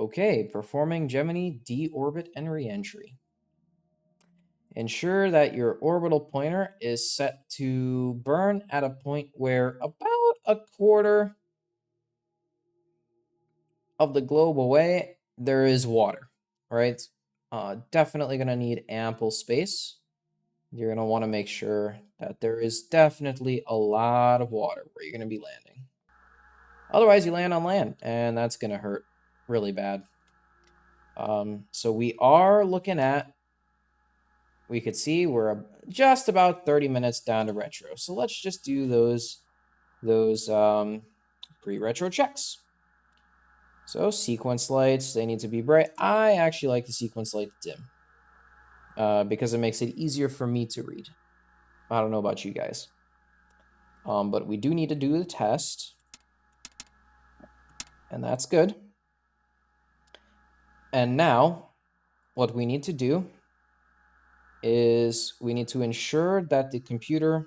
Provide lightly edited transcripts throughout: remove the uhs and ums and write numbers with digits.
Okay, performing Gemini deorbit and reentry. Ensure that your orbital pointer is set to burn at a point where about a quarter of the globe away there is water, right? Definitely going to need ample space. You're going to want to make sure that there is definitely a lot of water where you're going to be landing. Otherwise, you land on land, and that's going to hurt really bad. So we are looking at, we could see we're just about 30 minutes down to retro. So let's just do those pre-retro checks. So sequence lights, they need to be bright. I actually like the sequence light dim because it makes it easier for me to read. I don't know about you guys. But we do need to do the test. And that's good. And now what we need to do is we need to ensure that the computer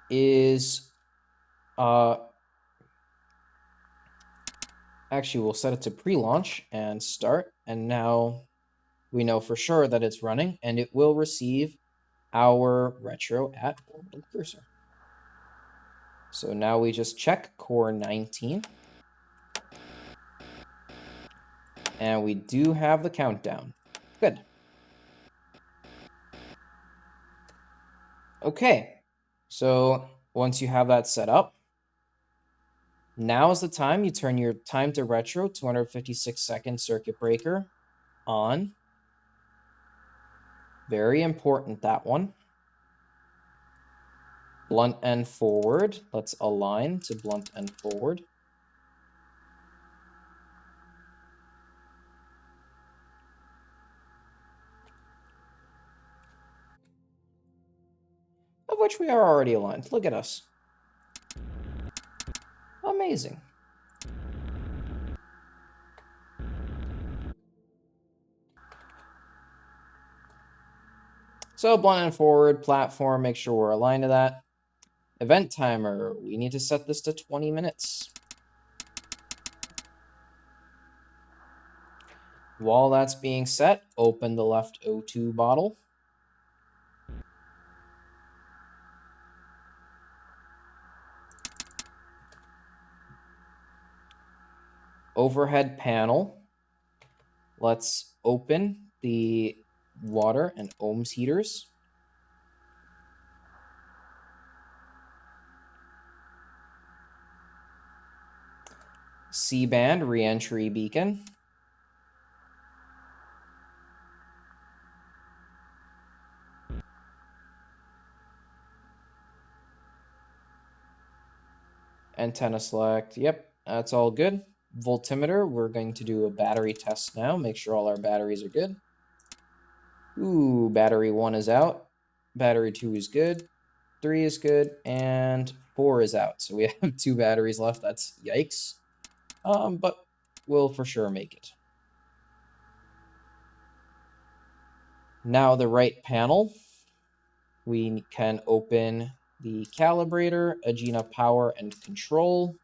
is actually we'll set it to pre-launch and start, and now we know for sure that it's running and it will receive our retro at orbital cursor. So now we just check core 19 and we do have the countdown. Good. Okay, so once you have that set up, now is the time you turn your time to retro 256-second circuit breaker on. Very important, that one. Blunt end forward. Let's align to blunt end forward. Of which we are already aligned. Look at us. Amazing. So blunt end forward, platform, make sure we're aligned to that. Event timer, we need to set this to 20 minutes. While that's being set, open the left O2 bottle. Overhead panel. Let's open the water and ohms heaters. C-band reentry beacon. Antenna select. Yep, that's all good. Voltimeter, we're going to do a battery test now. Make sure all our batteries are good. Ooh, battery 1 is out. Battery 2 is good. 3 is good. And 4 is out. So we have 2 batteries left. That's yikes. But we'll for sure make it. Now the right panel, we can open the calibrator, Agena power and control,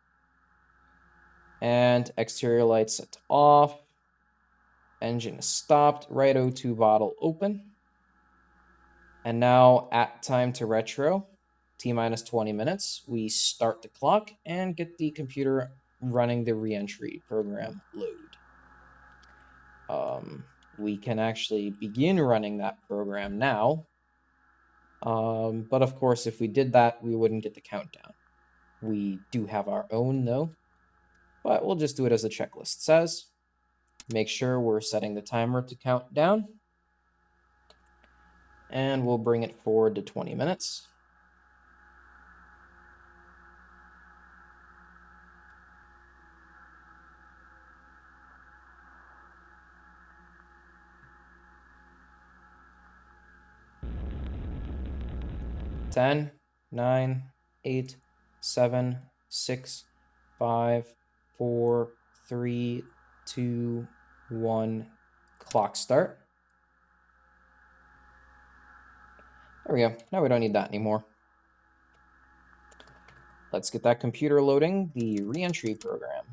and exterior lights set to off. Engine is stopped. Right O2 bottle open. And now at time to retro, T-minus 20 minutes, we start the clock and get the computer running the reentry program load. We can actually begin running that program now. But of course, if we did that, we wouldn't get the countdown. We do have our own though, but we'll just do it as the checklist says. Make sure we're setting the timer to count down. And we'll bring it forward to 20 minutes. Ten, 9, 8, 7, 6, 5, 4, 3, 2, 1. Clock start. There we go. Now we don't need that anymore. Let's get that computer loading the reentry program.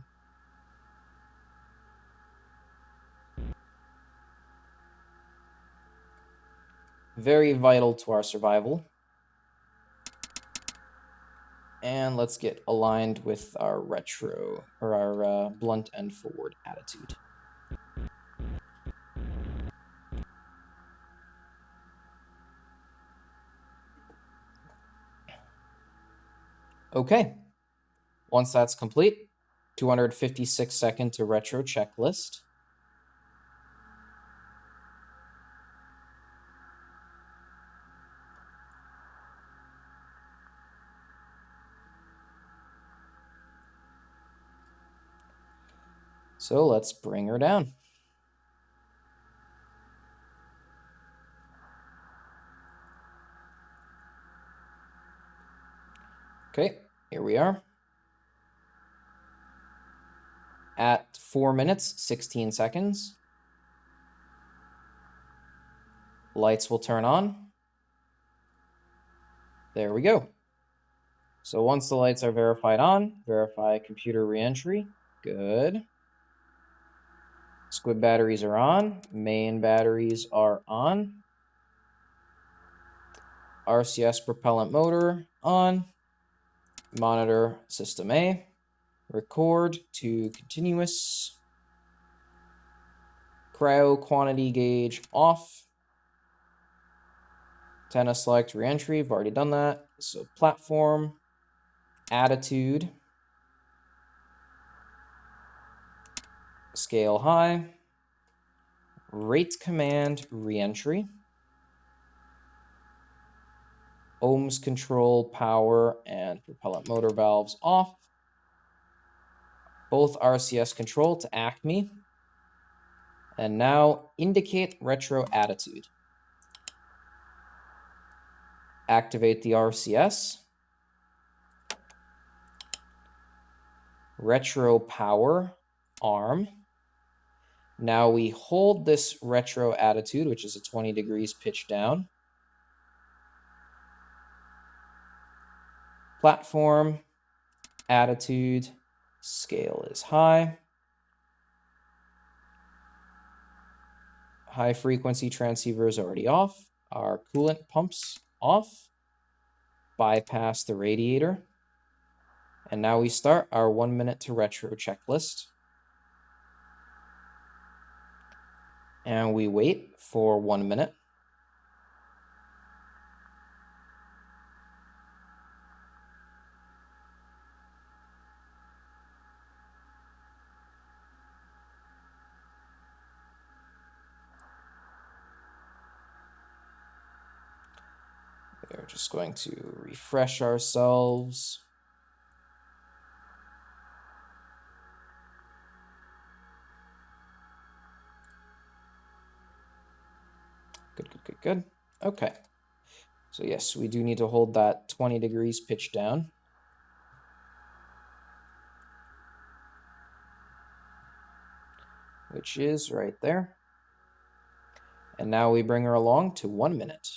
very vital to our survival. And let's get aligned with our retro, or our blunt and forward attitude. Okay, once that's complete, 256-second to retro checklist. So let's bring her down. Okay, here we are. At 4 minutes, 16 seconds. Lights will turn on. There we go. So once the lights are verified on, verify computer reentry. Good. Squib batteries are on. Main batteries are on. RCS propellant motor on. Monitor system A. Record to continuous. Cryo quantity gauge off. Antenna select reentry. I've already done that. So platform, attitude, scale high, rate command reentry, ohms control power and propellant motor valves off, both RCS control to Acme, and now indicate retro attitude. Activate the RCS, retro power arm. Now we hold this retro attitude, which is a 20 degrees pitch down. Platform, attitude, scale is high. High frequency transceiver is already off. Our coolant pumps off. Bypass the radiator. And now we start our 1 minute to retro checklist. And we wait for 1 minute. We're just going to refresh ourselves. Good, good, good, good. Okay. So yes, we do need to hold that 20 degrees pitch down. Which is right there. And now we bring her along to 1 minute.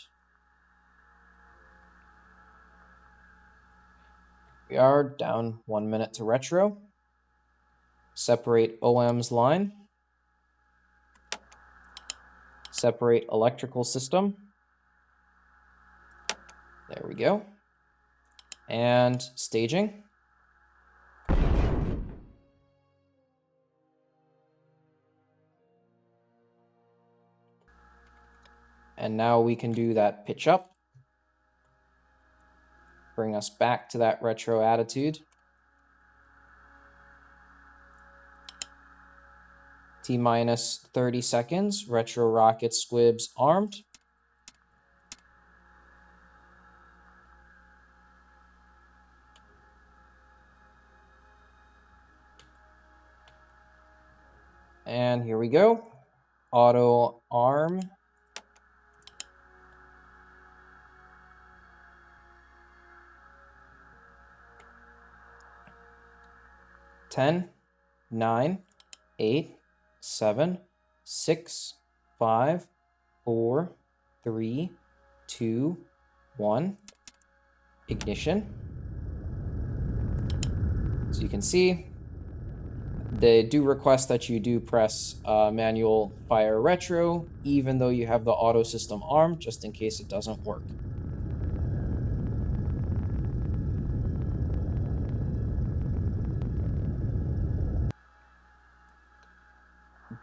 We are down 1 minute to retro. Separate OM's line. Separate electrical system. There we go. And staging. And now we can do that pitch up. Bring us back to that retro attitude. T-minus 30 seconds. Retro rocket squibs armed. And here we go. Auto arm. Ten, 9, 8, 7, 6, 5, 4, 3, 2, 1. Ignition. So you can see They do request that you do press manual fire retro, even though you have the auto system armed, just in case it doesn't work.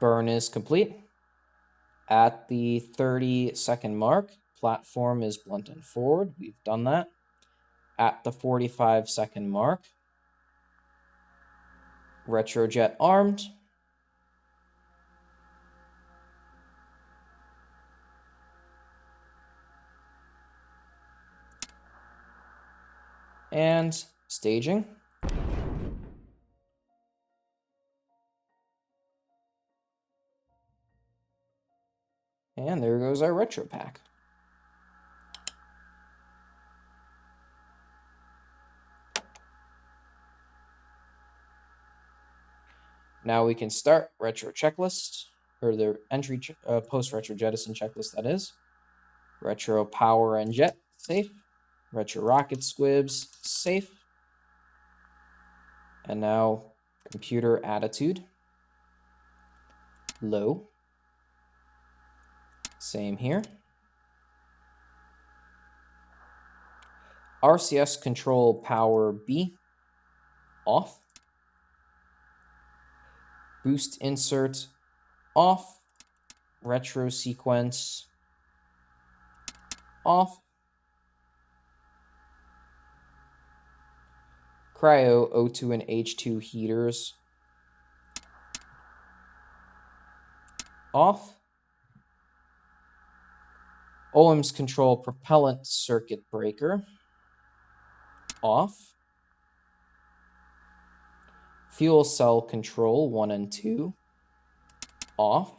Burn is complete. At the 30-second mark, platform is blunted forward. We've done that. At the 45-second mark, retrojet armed. And staging. And there goes our retro pack. Now we can start retro checklist, or the entry post retro jettison checklist, that is. Retro power and jet, safe. Retro rocket squibs, safe. And now computer attitude, low. Same here. RCS control power B, off. Boost insert, off. Retro sequence, off. Cryo O2 and H2 heaters, off. OHMs control propellant circuit breaker, off. Fuel cell control 1 and 2, off.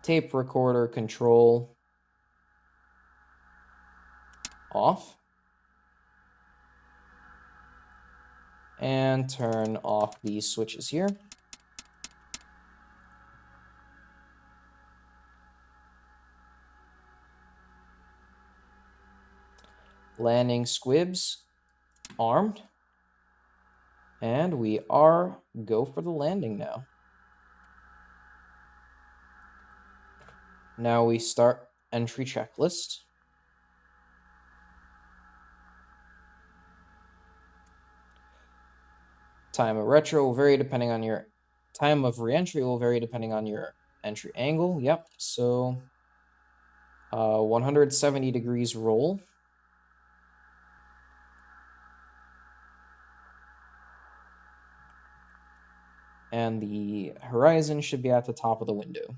Tape recorder control, off. And turn off these switches here. Landing squibs, armed. And we are go for the landing now. Now we start entry checklist. Time of retro will vary depending on your time of reentry will vary depending on your entry angle. Yep. So 170 degrees roll. And the horizon should be at the top of the window.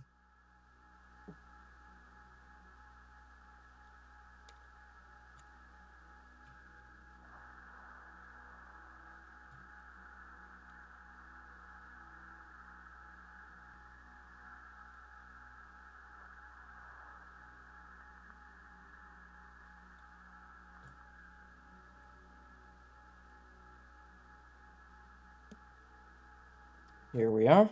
Here we are.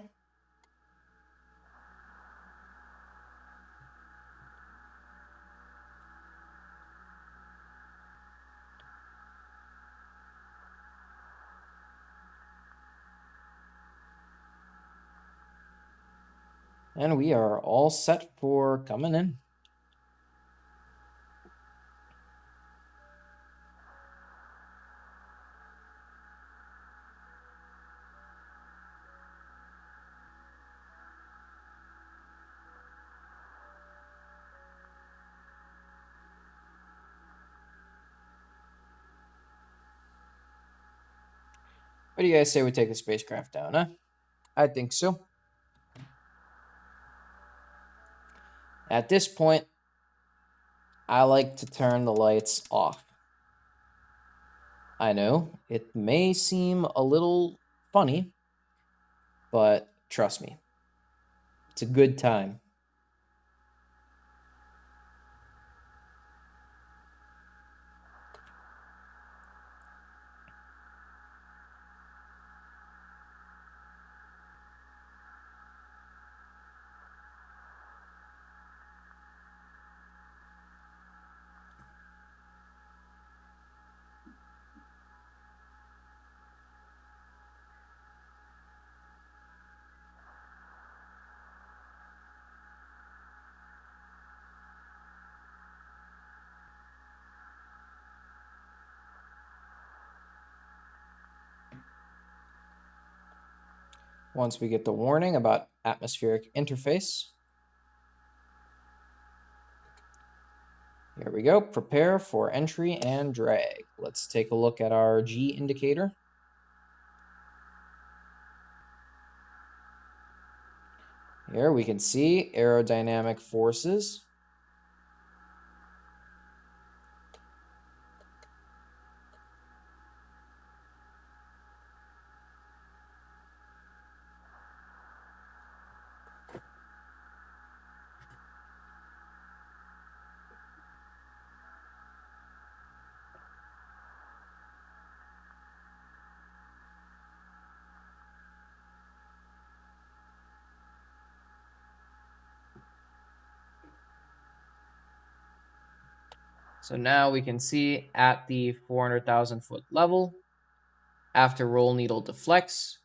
And we are all set for coming in. What do you guys say we take the spacecraft down, huh? I think so. At this point, I like to turn the lights off. I know, it may seem a little funny, but trust me, it's a good time. once we get the warning about atmospheric interface. Here we go. Prepare for entry and drag. Let's take a look at our G indicator. Here we can see aerodynamic forces. So now we can see at the 400,000 foot level, after roll needle deflects,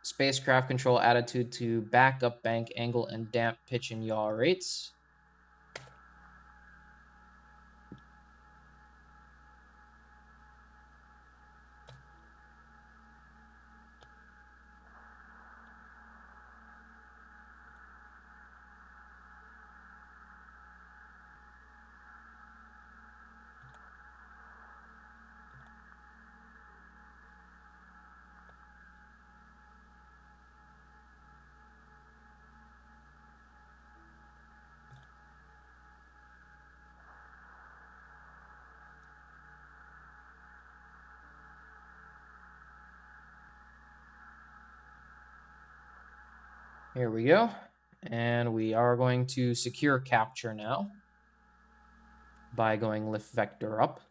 spacecraft control attitude to backup bank angle and damp pitch and yaw rates. Here we go. And we are going to secure capture now by going lift vector up.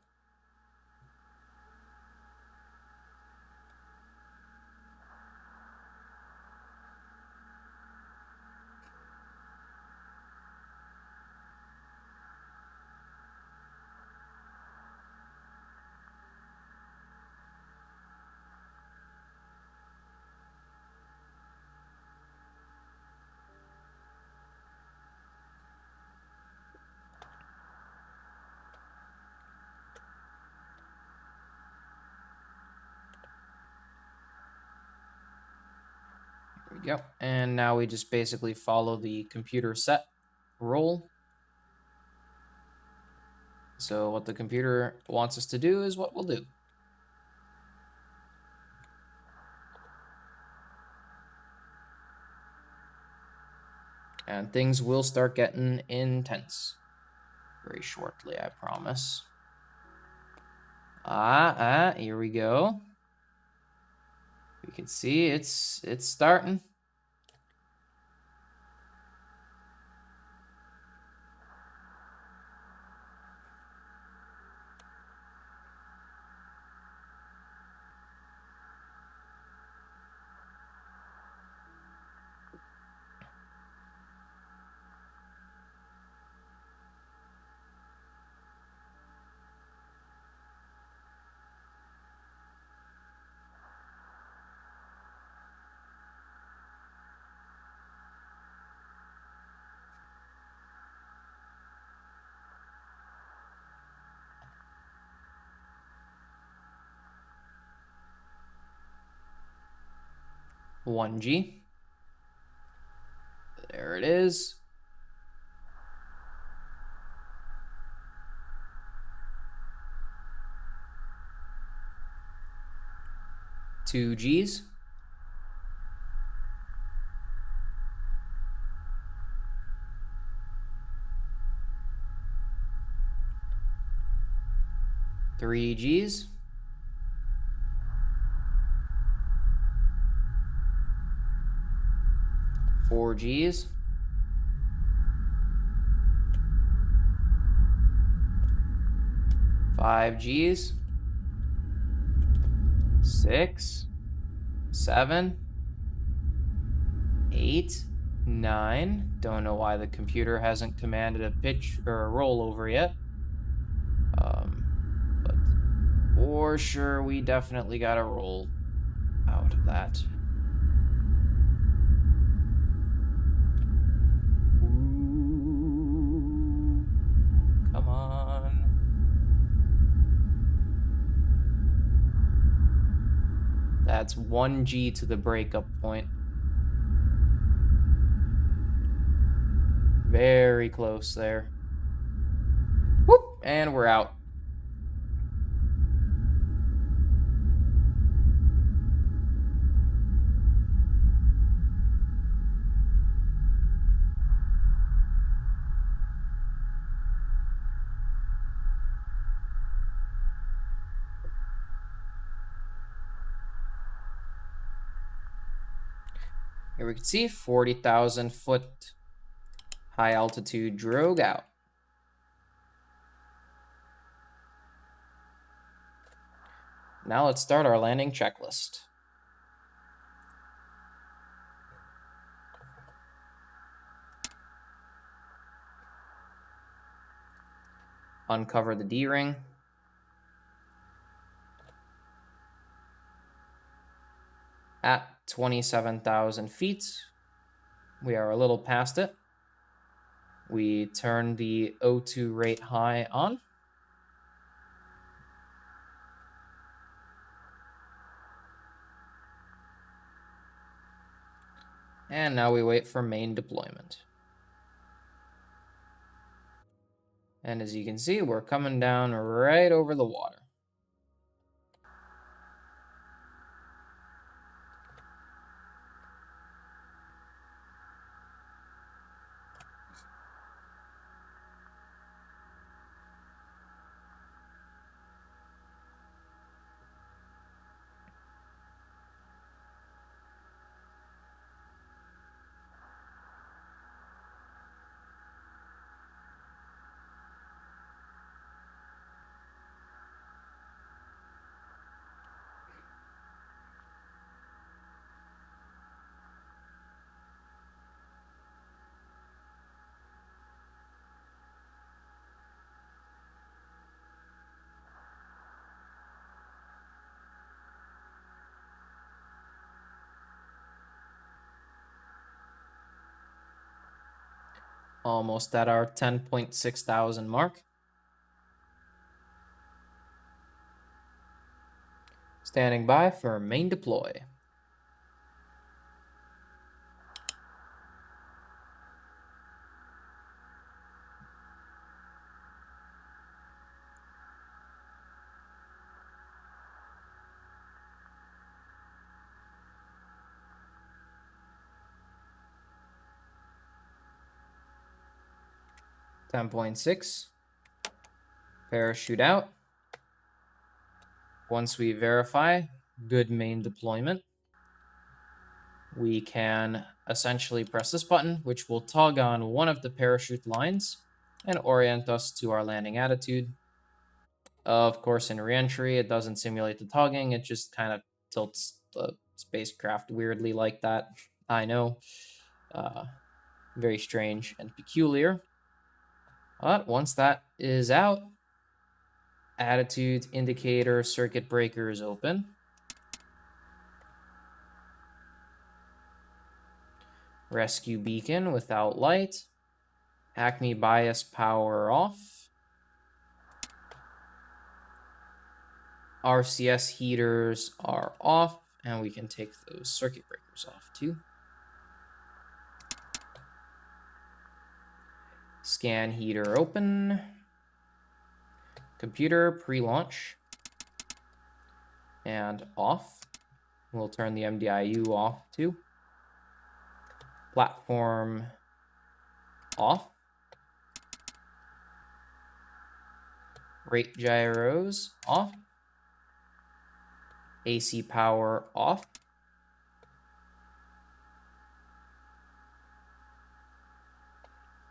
There we go. And now we just basically follow the computer set roll. So what the computer wants us to do is what we'll do. And things will start getting intense very shortly, I promise. Here we go. We can see it's starting. One G. There it is. Two Gs. Three Gs. Four Gs. Five Gs. 6, 7, 8, 9. Don't know why the computer hasn't commanded a pitch or a rollover yet. But for sure, we definitely got to roll out of that. Ooh, come on. That's 1 G to the breakup point. Very close there. Whoop, and we're out. Here we can see 40,000 foot high altitude drogue out. Now let's start our landing checklist. Uncover the D-ring. At 27,000 feet, we are a little past it. We turn the O2 rate high on. And now we wait for main deployment. And as you can see, we're coming down right over the water. Almost at our 10.6 thousand mark. Standing by for main deploy. $10.6. Parachute out. Once we verify good main deployment, we can essentially press this button, which will tug on one of the parachute lines and orient us to our landing attitude. Of course, in reentry, it doesn't simulate the tugging. It just kind of tilts the spacecraft weirdly like that. I know. Very strange and peculiar. But once that is out, attitude indicator circuit breaker is open. Rescue beacon without light. Acme bias power off. RCS heaters are off, and we can take those circuit breakers off too. Scan heater open. Computer pre-launch and off. We'll turn the MDIU off too. Platform off. Rate gyros off. AC power off.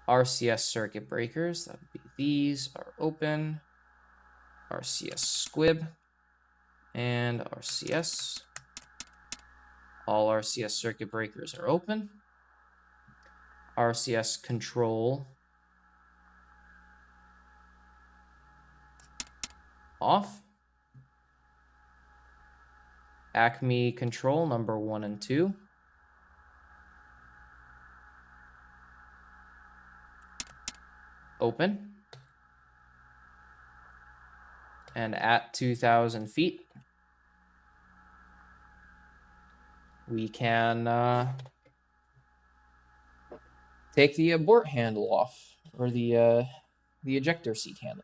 RCS circuit breakers, that would be these, are open. RCS squib and RCS. All RCS circuit breakers are open. RCS control off. Acme control number 1 and 2. Open. And at 2,000 feet, we can take the abort handle off, or the ejector seat handle.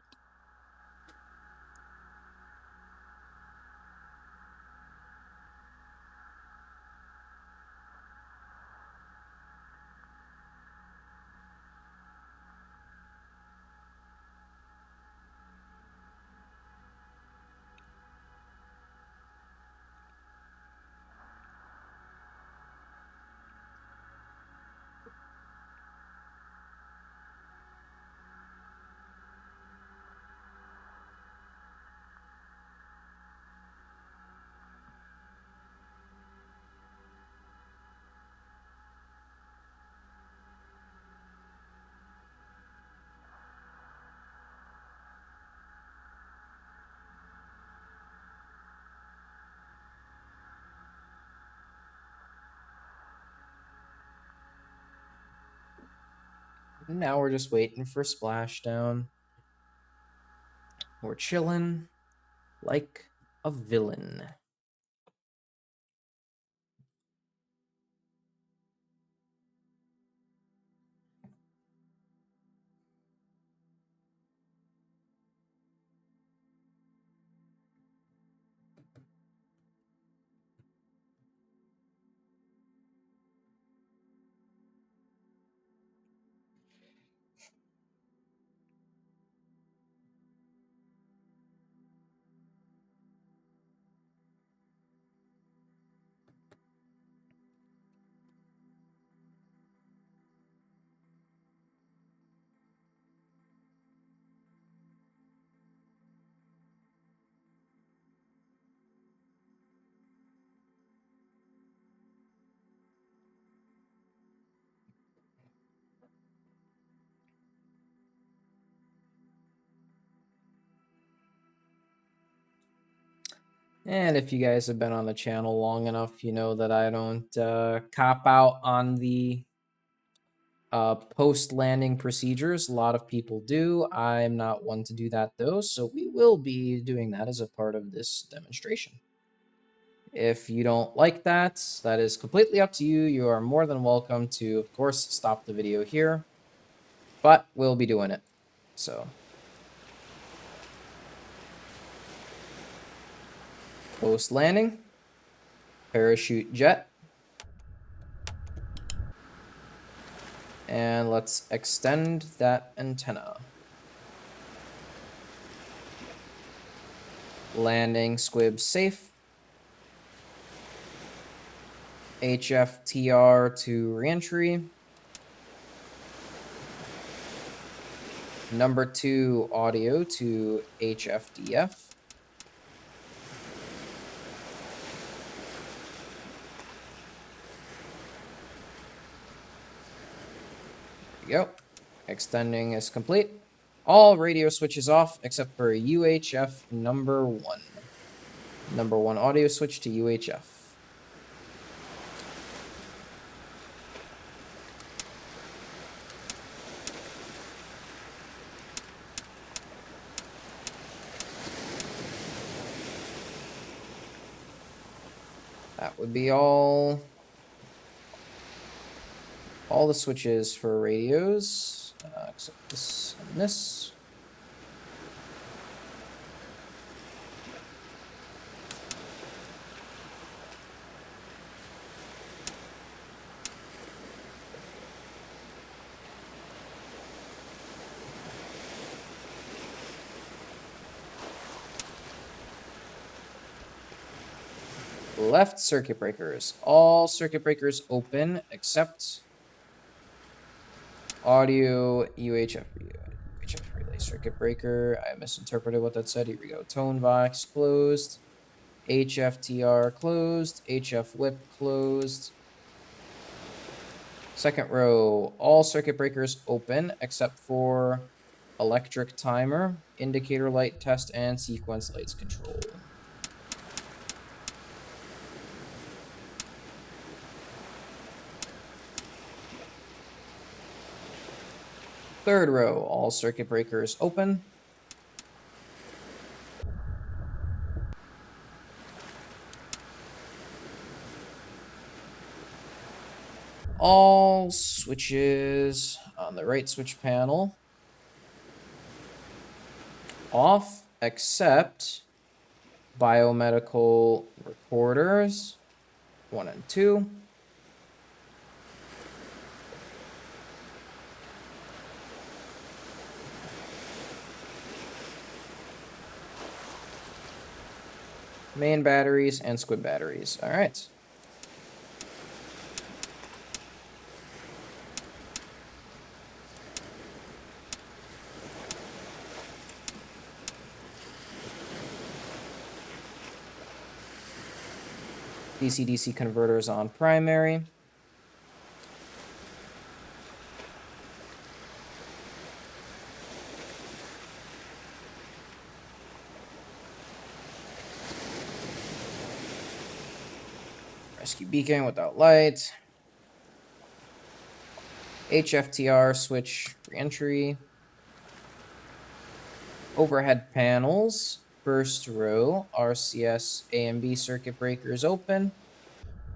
Now we're just waiting for splashdown. We're chilling like a villain. And if you guys have been on the channel long enough, you know that I don't cop out on the post-landing procedures. A lot of people do. I'm not one to do that, though, so we will be doing that as a part of this demonstration. If you don't like that, that is completely up to you. You are more than welcome to, of course, stop the video here, but we'll be doing it. So, post-landing, parachute jet, and let's extend that antenna. Landing squib safe. HFTR to reentry. Number 2 audio to HFDF. There we go. Extending is complete. All radio switches off except for UHF number 1. Number 1 audio switch to UHF. That would be all the switches for radios, except this and this. Left circuit breakers. All circuit breakers open except audio UHF relay circuit breaker. I misinterpreted what that said. Here we go. Tone box closed. HFTR closed. HF whip closed. Second row. All circuit breakers open except for electric timer, indicator light test, and sequence lights control. Third row, all circuit breakers open. All switches on the right switch panel off, except biomedical recorders 1 and 2. Main batteries and squid batteries. All right. DC-DC converters on primary. Rescue beacon without light. HFTR switch reentry. Overhead panels. First row, RCS A and B circuit breakers open.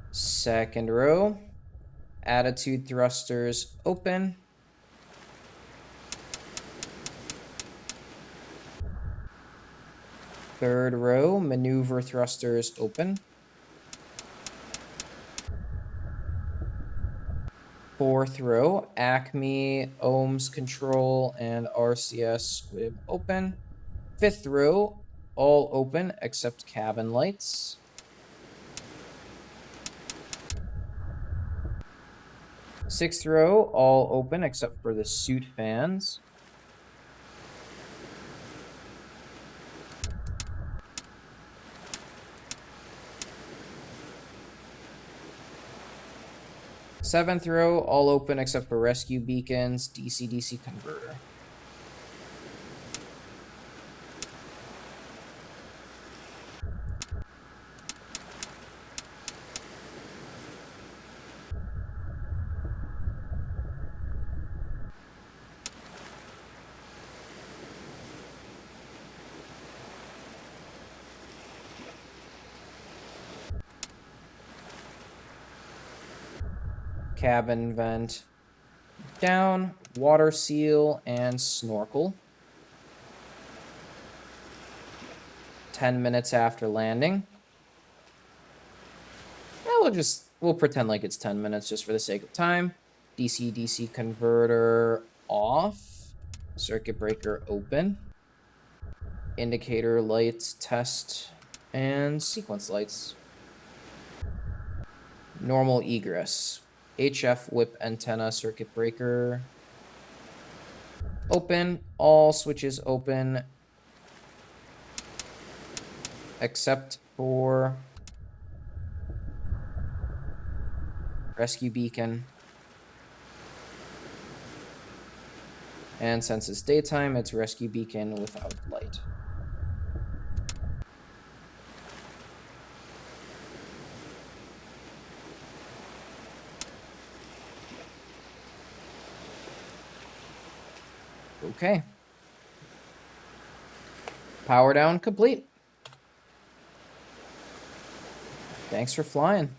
Second row, attitude thrusters open. Third row, maneuver thrusters open. Fourth row, Acme, ohms control, and RCS squib open. Fifth row, all open except cabin lights. Sixth row, all open except for the suit fans. Seventh row, all open except for rescue beacons, DC-DC converter. Cabin vent down, water seal, and snorkel. 10 minutes after landing. We'll pretend like it's 10 minutes just for the sake of time. DC-DC converter off. Circuit breaker open. Indicator lights test and sequence lights. Normal egress. HF whip antenna circuit breaker open. All switches open except for rescue beacon. And since it's daytime, it's rescue beacon without light. Okay. Power down complete. Thanks for flying.